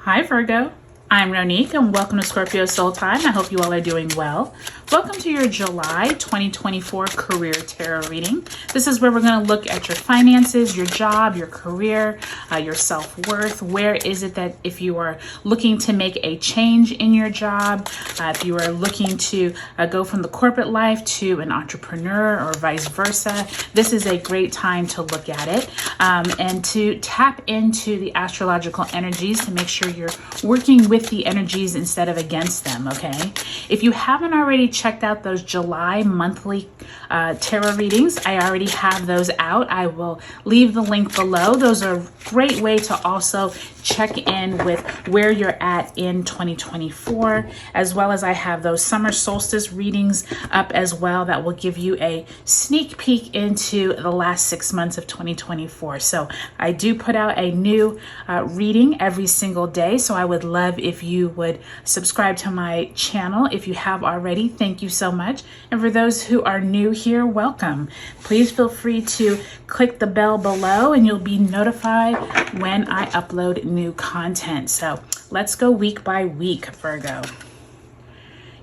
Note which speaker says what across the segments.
Speaker 1: Hi Virgo, I'm Ronique and welcome to Scorpio Soul Time. I hope you all are doing well. Welcome to your July 2024 Career Tarot reading. This is where we're going to look at your finances, your job, your career, your self-worth. Where is it that if you are looking to make a change in your job, if you are looking to go from the corporate life to an entrepreneur or vice versa, this is a great time to look at it and to tap into the astrological energies to make sure you're working with the energies instead of against them, okay? If you haven't already checked out those July monthly tarot readings, I already have those out. I will leave the link below. Those are a great way to also check in with where you're at in 2024, as well as I have those summer solstice readings up as well that will give you a sneak peek into the last 6 months of 2024. So I do put out a new reading every single day, so I would love if you would subscribe to my channel. If you have already, thank you so much. And for those who are new here, welcome. Please feel free to click the bell below and you'll be notified when I upload new content. So let's go week by week, Virgo.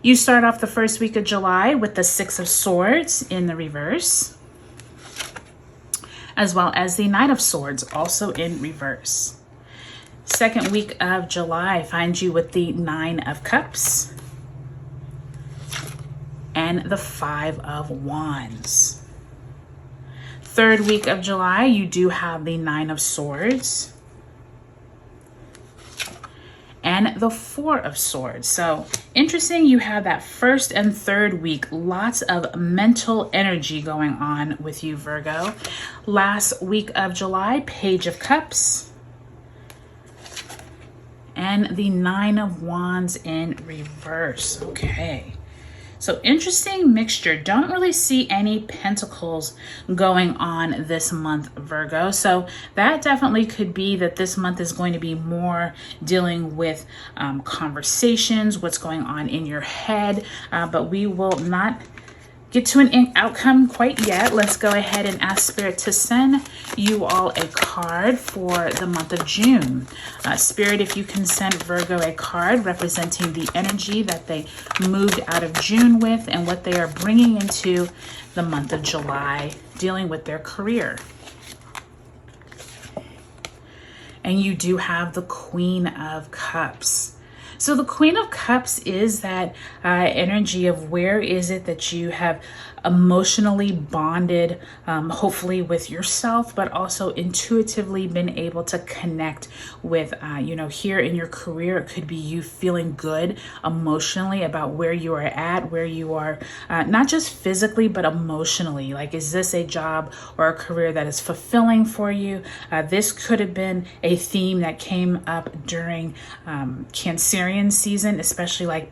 Speaker 1: You start off the first week of July with the Six of Swords in the reverse, as well as the Knight of Swords also in reverse. Second week of July finds you with the Nine of Cups and the Five of Wands. Third week of July, you do have the Nine of Swords and the Four of Swords. So interesting, you have that first and third week, lots of mental energy going on with you, Virgo. Last week of July, Page of Cups and the Nine of Wands in reverse. Okay. So interesting mixture. Don't really see any pentacles going on this month, Virgo. So that definitely could be that this month is going to be more dealing with conversations, what's going on in your head. But we will not get to an outcome quite yet. Let's go ahead and ask Spirit to send you all a card for the month of June. Spirit, if you can send Virgo a card representing the energy that they moved out of June with and what they are bringing into the month of July, dealing with their career. And you do have the Queen of Cups. So the Queen of Cups is that energy of where is it that you have emotionally bonded, hopefully with yourself, but also intuitively been able to connect with, here in your career. It could be you feeling good emotionally about where you are at, where you are, not just physically, but emotionally. Like, is this a job or a career that is fulfilling for you? This could have been a theme that came up during Cancerian season, especially like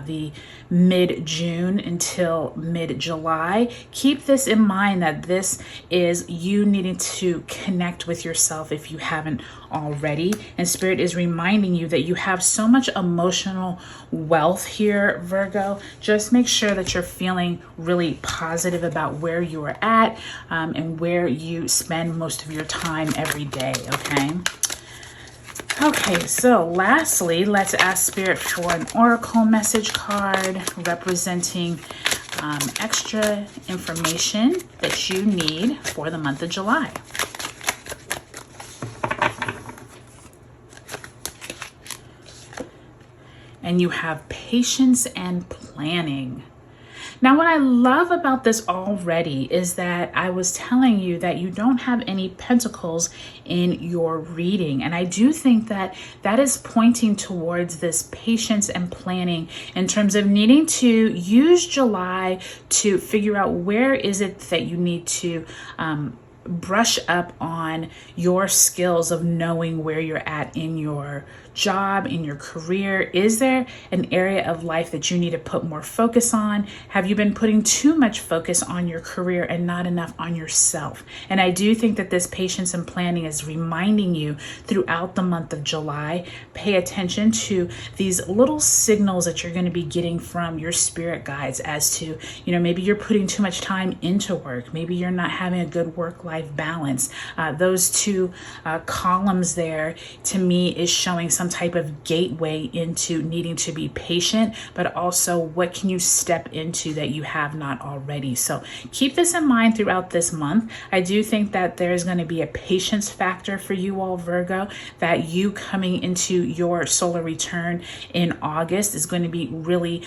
Speaker 1: the mid-June until mid-July. Keep this in mind that this is you needing to connect with yourself if you haven't already. And Spirit is reminding you that you have so much emotional wealth here, Virgo. Just make sure that you're feeling really positive about where you are at and where you spend most of your time every day, okay? Okay, so lastly, let's ask Spirit for an oracle message card representing extra information that you need for the month of July. And you have patience and planning. Now, what I love about this already is that I was telling you that you don't have any pentacles in your reading. And I do think that that is pointing towards this patience and planning in terms of needing to use July to figure out where is it that you need to brush up on your skills of knowing where you're at in your job, in your career. Is there an area of life that you need to put more focus on? Have you been putting too much focus on your career and not enough on yourself? And I do think that this patience and planning is reminding you throughout the month of July, pay attention to these little signals that you're going to be getting from your spirit guides as to, maybe you're putting too much time into work. Maybe you're not having a good work-life balance. Those two columns there to me is showing some some type of gateway into needing to be patient, but also what can you step into that you have not already. So keep this in mind throughout this month. I do think that there's going to be a patience factor for you all, Virgo, that you coming into your solar return in August is going to be really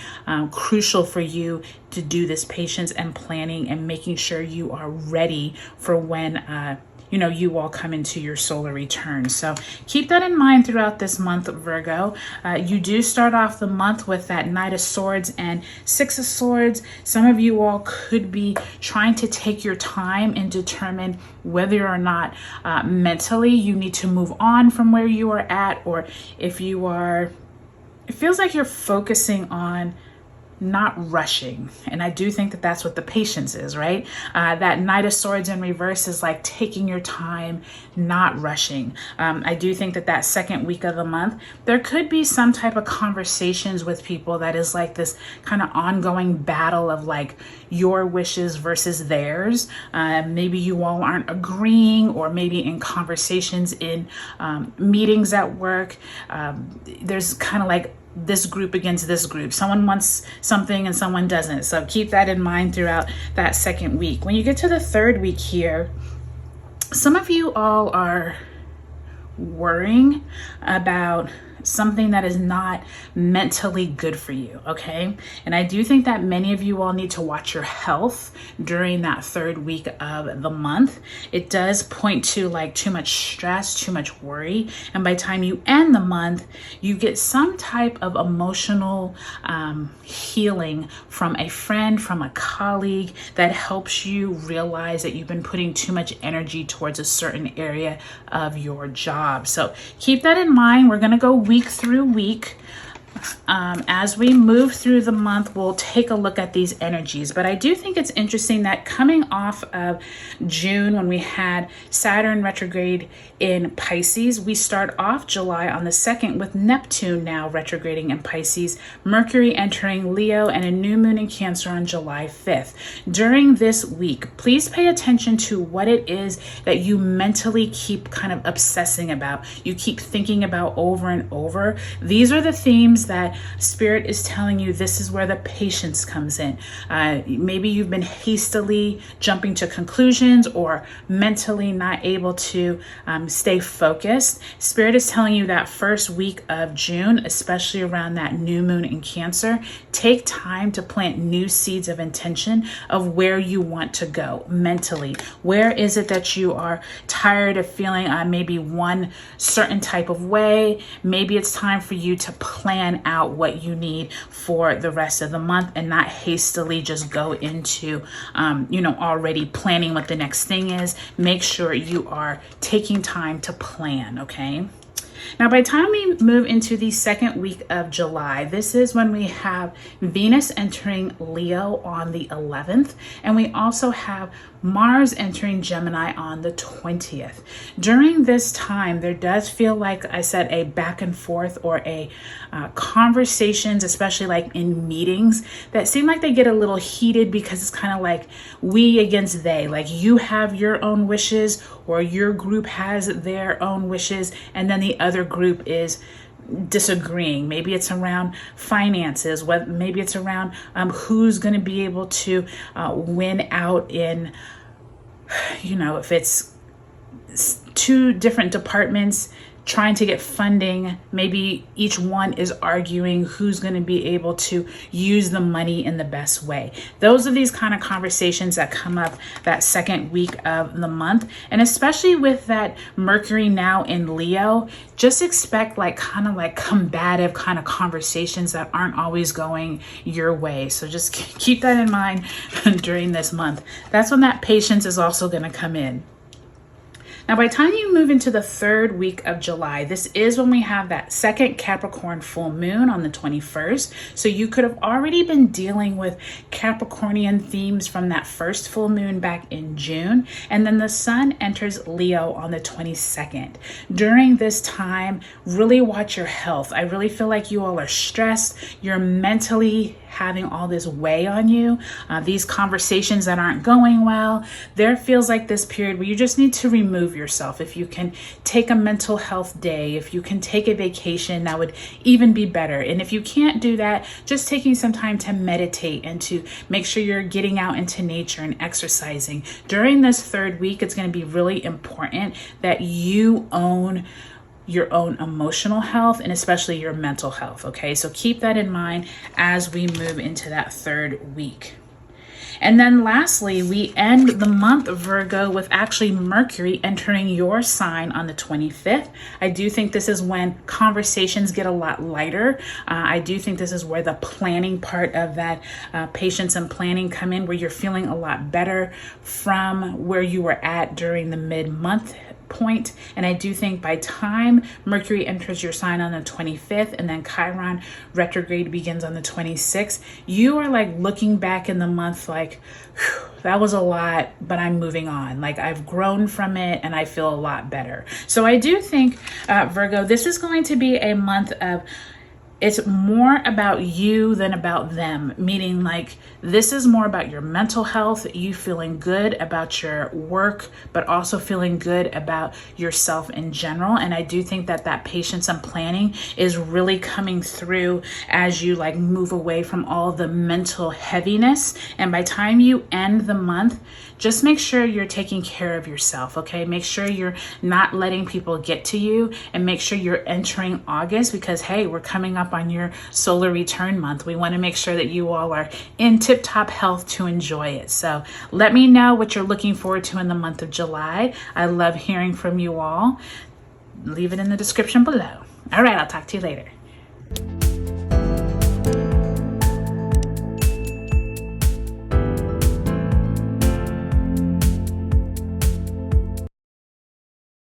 Speaker 1: crucial for you to do this patience and planning and making sure you are ready for when you all come into your solar return. So keep that in mind throughout this month, Virgo. You do start off the month with that Knight of Swords and Six of Swords. Some of you all could be trying to take your time and determine whether or not mentally you need to move on from where you are at, or if you are, it feels like you're focusing on not rushing. And I do think that that's what the patience is, right? That Knight of Swords in reverse is like taking your time, not rushing. I do think that second week of the month, there could be some type of conversations with people that is like this kind of ongoing battle of like your wishes versus theirs. Maybe you all aren't agreeing, or maybe in conversations in meetings at work, there's kind of like this group against this group. Someone wants something and someone doesn't. So keep that in mind throughout that second week. When you get to the third week here, some of you all are worrying about something that is not mentally good for you, okay? And I do think that many of you all need to watch your health during that third week of the month. It does point to like too much stress, too much worry, and by the time you end the month, you get some type of emotional healing from a friend, from a colleague, that helps you realize that you've been putting too much energy towards a certain area of your job. So keep that in mind. We're gonna go week through week. As we move through the month, we'll take a look at these energies. But I do think it's interesting that coming off of June, when we had Saturn retrograde in Pisces, we start off July on the 2nd with Neptune now retrograding in Pisces, Mercury entering Leo, and a new moon in Cancer on July 5th. During this week, please pay attention to what it is that you mentally keep kind of obsessing about, you keep thinking about over and over. These are the themes that Spirit is telling you this is where the patience comes in. Maybe you've been hastily jumping to conclusions or mentally not able to stay focused. Spirit is telling you that first week of June, especially around that new moon in Cancer, take time to plant new seeds of intention of where you want to go mentally. Where is it that you are tired of feeling maybe one certain type of way? Maybe it's time for you to plan out what you need for the rest of the month and not hastily just go into, already planning what the next thing is. Make sure you are taking time to plan, okay? Now, by the time we move into the second week of July, this is when we have Venus entering Leo on the 11th, and we also have Mars entering Gemini on the 20th. During this time, there does feel like I said a back and forth or a conversations, especially like in meetings, that seem like they get a little heated because it's kind of like we against they. Like you have your own wishes or your group has their own wishes, and then the other group is disagreeing. Maybe it's around finances, maybe it's around who's going to be able to win out in, if it's two different departments trying to get funding, maybe each one is arguing who's going to be able to use the money in the best way. Those are these kind of conversations that come up that second week of the month. And especially with that Mercury now in Leo, just expect kind of combative kind of conversations that aren't always going your way. So just keep that in mind during this month. That's when that patience is also going to come in. Now, by the time you move into the third week of July, this is when we have that second Capricorn full moon on the 21st. So you could have already been dealing with Capricornian themes from that first full moon back in June. And then the sun enters Leo on the 22nd. During this time, really watch your health. I really feel like you all are stressed. You're mentally having all this weigh on you. These conversations that aren't going well. There feels like this period where you just need to remove improve yourself, if you can take a mental health day, if you can take a vacation, that would even be better. And if you can't do that, just taking some time to meditate and to make sure you're getting out into nature and exercising. During this third week, it's going to be really important that you own your own emotional health and especially your mental health. Okay, so keep that in mind as we move into that third week. And then lastly, we end the month of Virgo with actually Mercury entering your sign on the 25th. I do think this is when conversations get a lot lighter. I do think this is where the planning part of that patience and planning come in, where you're feeling a lot better from where you were at during the mid-month point. And I do think by time Mercury enters your sign on the 25th and then Chiron retrograde begins on the 26th, you are like looking back in the month like, that was a lot, but I'm moving on. Like I've grown from it and I feel a lot better. So I do think, Virgo, this is going to be a month of, it's more about you than about them, meaning like this is more about your mental health, you feeling good about your work, but also feeling good about yourself in general. And I do think that that patience and planning is really coming through as you like move away from all the mental heaviness. And by time you end the month, just make sure you're taking care of yourself, okay? Make sure you're not letting people get to you, and make sure you're entering August because, hey, we're coming up on your solar return month. We want to make sure that you all are in tip-top health to enjoy it. So let me know what you're looking forward to in the month of July. I love hearing from you all. Leave it in the description below. All right, I'll talk to you later.